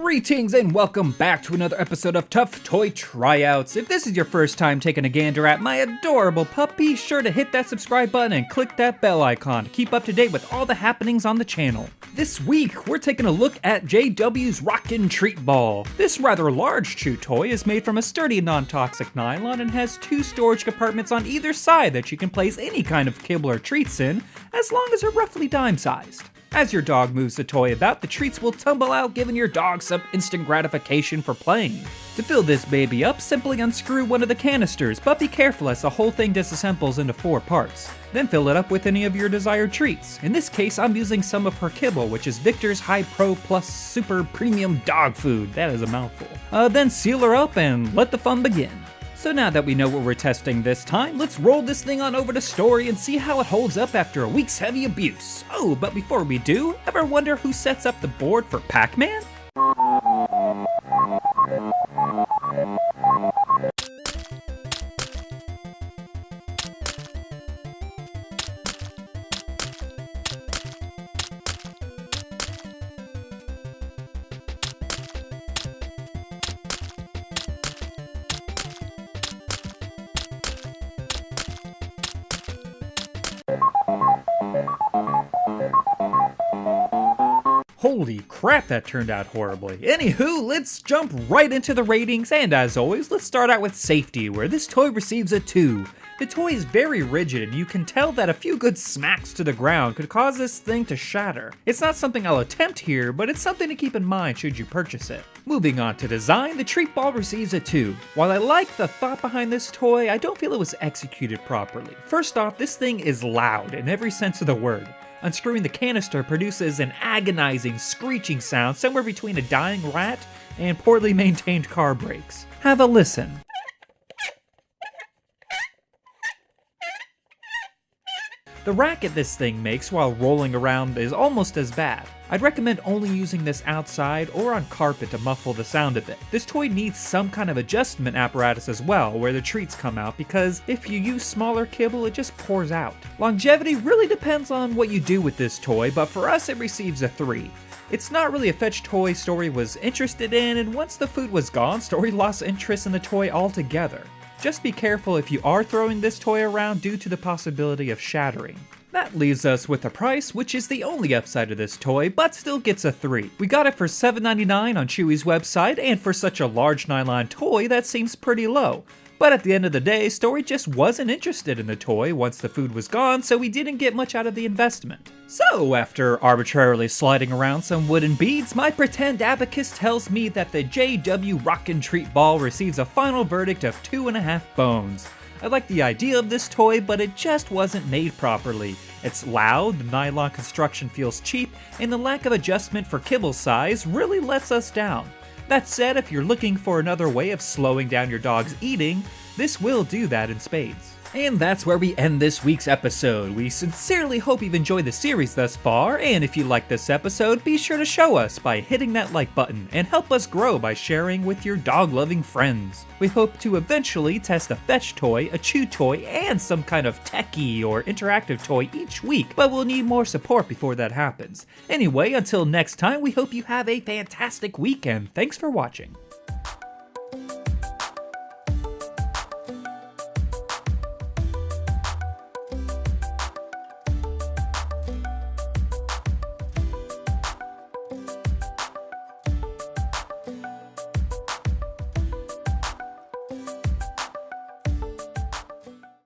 Greetings and welcome back to another episode of Tough Toy Tryouts. If this is your first time taking a gander at my adorable pup, be sure to hit that subscribe button and click that bell icon to keep up to date with all the happenings on the channel. This week, we're taking a look at JW's Rockin Treat Ball. This rather large chew toy is made from a sturdy non-toxic nylon and has two storage compartments on either side that you can place any kind of kibble or treats in, as long as they're roughly dime-sized. As your dog moves the toy about, the treats will tumble out, giving your dog some instant gratification for playing. To fill this baby up, simply unscrew one of the canisters, but be careful as the whole thing disassembles into 4 parts. Then fill it up with any of your desired treats. In this case, I'm using some of her kibble, which is Victor's High Pro Plus Super Premium Dog Food. That is a mouthful. Then seal her up and let the fun begin. So now that we know what we're testing this time, let's roll this thing on over to Story and see how it holds up after a week's heavy abuse. Oh, but before we do, ever wonder who sets up the board for Pac-Man? Holy crap, that turned out horribly. Anywho, let's jump right into the ratings, and as always, let's start out with safety, where this toy receives a 2. The toy is very rigid, and you can tell that a few good smacks to the ground could cause this thing to shatter. It's not something I'll attempt here, but it's something to keep in mind should you purchase it. Moving on to design, the treat ball receives a 2. While I like the thought behind this toy, I don't feel it was executed properly. First off, this thing is loud in every sense of the word. Unscrewing the canister produces an agonizing, screeching sound somewhere between a dying rat and poorly maintained car brakes. Have a listen. The racket this thing makes while rolling around is almost as bad. I'd recommend only using this outside or on carpet to muffle the sound a bit. This toy needs some kind of adjustment apparatus as well where the treats come out, because if you use smaller kibble it just pours out. Longevity really depends on what you do with this toy, but for us it receives a 3. It's not really a fetch toy Story was interested in, and once the food was gone, Story lost interest in the toy altogether. Just be careful if you are throwing this toy around due to the possibility of shattering. That leaves us with the price, which is the only upside of this toy, but still gets a 3. We got it for $7.99 on Chewy's website, and for such a large nylon toy, that seems pretty low. But at the end of the day, Story just wasn't interested in the toy once the food was gone, so we didn't get much out of the investment. So, after arbitrarily sliding around some wooden beads, my pretend abacus tells me that the JW Rockin Treat Ball receives a final verdict of 2.5 bones. I like the idea of this toy, but it just wasn't made properly. It's loud, the nylon construction feels cheap, and the lack of adjustment for kibble size really lets us down. That said, if you're looking for another way of slowing down your dog's eating, this will do that in spades. And that's where we end this week's episode. We sincerely hope you've enjoyed the series thus far, and if you like this episode, be sure to show us by hitting that like button, and help us grow by sharing with your dog-loving friends. We hope to eventually test a fetch toy, a chew toy, and some kind of techie or interactive toy each week, but we'll need more support before that happens. Anyway, until next time, we hope you have a fantastic week, and thanks for watching.